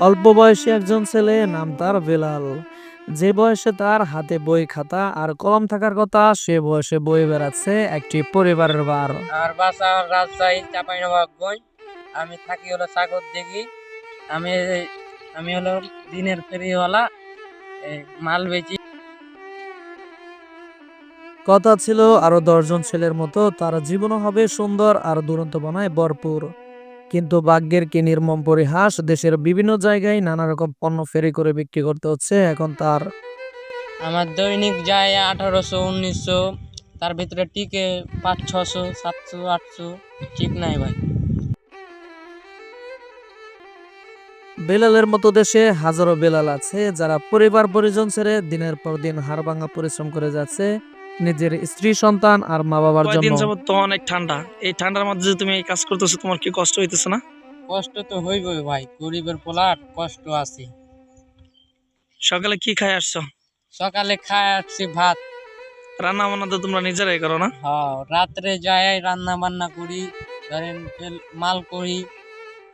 অল্প বয়সী একজন ছেলে, নাম তার বেলাল। যে বয়সে তার হাতে বই খাতা আর কলম থাকার কথা, সে বয়সে বয়ে বেড়াচ্ছে একটি পরিবারের ভার। আমার বাসা রাজশাহী চাঁপাইনবাবগঞ্জ। আমি থাকি হলো সাগরদিঘি। আমি আমি হলো দিনের ফেরিওয়ালা, মাল বেচি। কথা ছিল আরো 10 জন ছেলের মতো তার জীবনও হবে সুন্দর আর দুরন্তপনায় ভরপুর। কিন্তু ভাগ্যের কি নির্মম পরিহাস, দেশের বিভিন্ন জায়গায় নানা রকম পণ্য ফেরি করে বিক্রি করতে হচ্ছে এখন তার। আমার দৈনিক যায় 1800 1900, তার ভিতরে টিকে 500 600 700 800, ঠিক নাই ভাই। বেলালের মতো দেশে হাজারো বেলাল আছে যারা পরিবার পরিজন ছেড়ে দিনের পর দিন হাড়ভাঙা পরিশ্রম করে যাচ্ছে নিজের স্ত্রী সন্তান আর মা বাবার জন্য। কয়দিন যাবত তো অনেক ঠান্ডা, এই ঠান্ডার মধ্যে যে তুমি এই কাজ করতেছো, তোমার কি কষ্ট হইতেছে না? কষ্ট তো হইবই ভাই, গরিবের পোলার কষ্ট আছে। সকালে কি খাই আসছো? সকালে খায় আসছি ভাত। রান্না বান্না তো তোমরা নিজেরাই করো না? হ্যাঁ, রাত্রে যাই রান্না বান্না করি, ধরেন মাল করি,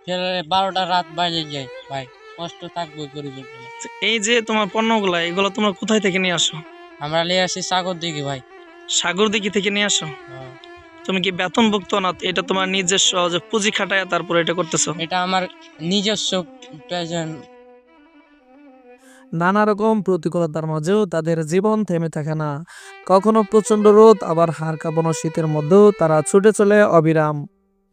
ফের 12টা রাত বাজে যায় ভাই। কষ্ট থাকবে গরিবের পোলা। এই যে তোমার পণ্যগুলা, এগুলো তোমরা কোথায় থেকে নিয়ে আসো? আমরা নিয়ে আসি সাগরদিঘি ভাই। সাগরদিঘি থেকে নিয়ে আসো? হ্যাঁ, তুমি কি বেতনভুক্ত না? এটা তোমার নিজস্ব যে পুঁজি খাটায় তারপরে এটা করতেছো? এটা আমার নিজস্ব প্রয়োজন। নানা রকম প্রতিকূলতার মাঝেও তাদের জীবন থেমে থাকে না। কখনো প্রচন্ড রোদ, আবার হাড় কাঁপানো শীতের মধ্যেও তারা ছুটে চলে অবিরাম।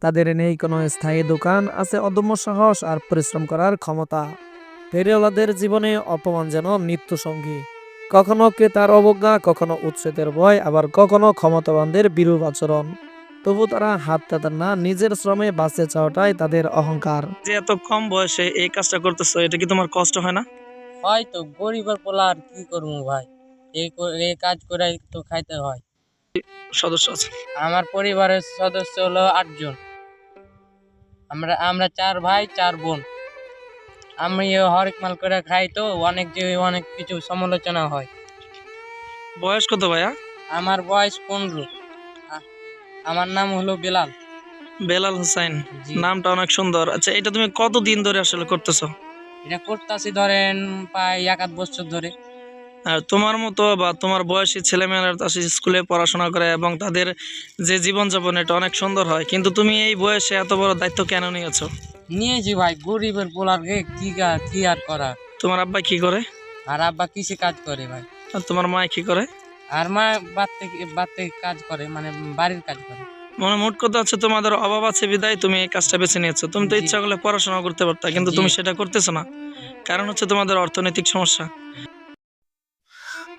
তাদের নেই কোনো স্থায়ী দোকান, আছে অদম্য সাহস আর পরিশ্রম করার ক্ষমতা। ফেরিওয়ালাদের জীবনে অপমান যেন নিত্য সঙ্গী। কখনো ক্রেতার অবজ্ঞা, কখনো উচ্ছেদের ভয়, আবার কখনো ক্ষমতাবানদের বিরূপ আচরণ। তবু তারা হাত পাতেন না, নিজের শ্রমে বাঁচতে চাওয়াটাই তাদের অহংকার। যে এত কম বয়সে এই কাজটা করতেছো, এটা কি তোমার কষ্ট হয় না? হয়তো গরিবের পোলা আর কি করবো ভাই, এই কাজ করে তো খাইতে হয়। সদস্য আছে? আমার পরিবারের সদস্য হলো 8 জন। আমরা আমরা 4 ভাই 4 বোন। আমি হরেক মাল করে খাই, তো অনেক কিছু সমালোচনা হয়। বয়স কত ভাইয়া? আমার বয়স 15। আমার নাম হলো বেলাল। বেলাল হোসাইন। জি। নামটা অনেক সুন্দর। আচ্ছা, এটা তুমি কতদিন ধরে আসলে করতেছো? এটা করতেছি ধরেন প্রায় 1 আধ বছর ধরে। আর তোমার মতো বা তোমার বয়সী ছেলেমেয়েরা তো আসে স্কুলে পড়াশোনা করে এবং তাদের যে জীবনযাপন এটা অনেক সুন্দর হয়, কিন্তু তুমি এই বয়সে এত বড় দায়িত্ব কেন নিয়েছো? নিয়েছি ভাই, গরিবের পোলারকে কি আর করা। তোমার আব্বা কি করে? আর আব্বা কৃষি কাজ করে ভাই। আর তোমার মা কি করে? আর মা বাড়তে কাজ করে, মানে বাড়ির কাজ করে। মানে মোট কথা হচ্ছে তোমাদের অভাব আছে বিধায় তুমি এই কাজটা বেছে নিয়েছো। তুমি তো জি। ইচ্ছা করলে পড়াশোনা করতে পারতা, কিন্তু জি। তুমি সেটা করতেছো না। কারণ হচ্ছে তোমাদের অর্থনৈতিক সমস্যা।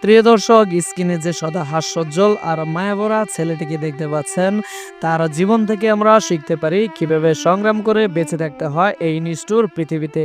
প্রিয় দর্শক, স্ক্রিনে যে সদা হাস্যোজ্জ্বল আর মায়াভরা ছেলেটিকে দেখতে পাচ্ছেন, তার জীবন থেকে আমরা শিখতে পারি কিভাবে সংগ্রাম করে বেঁচে থাকতে হয় এই নিষ্ঠুর পৃথিবীতে।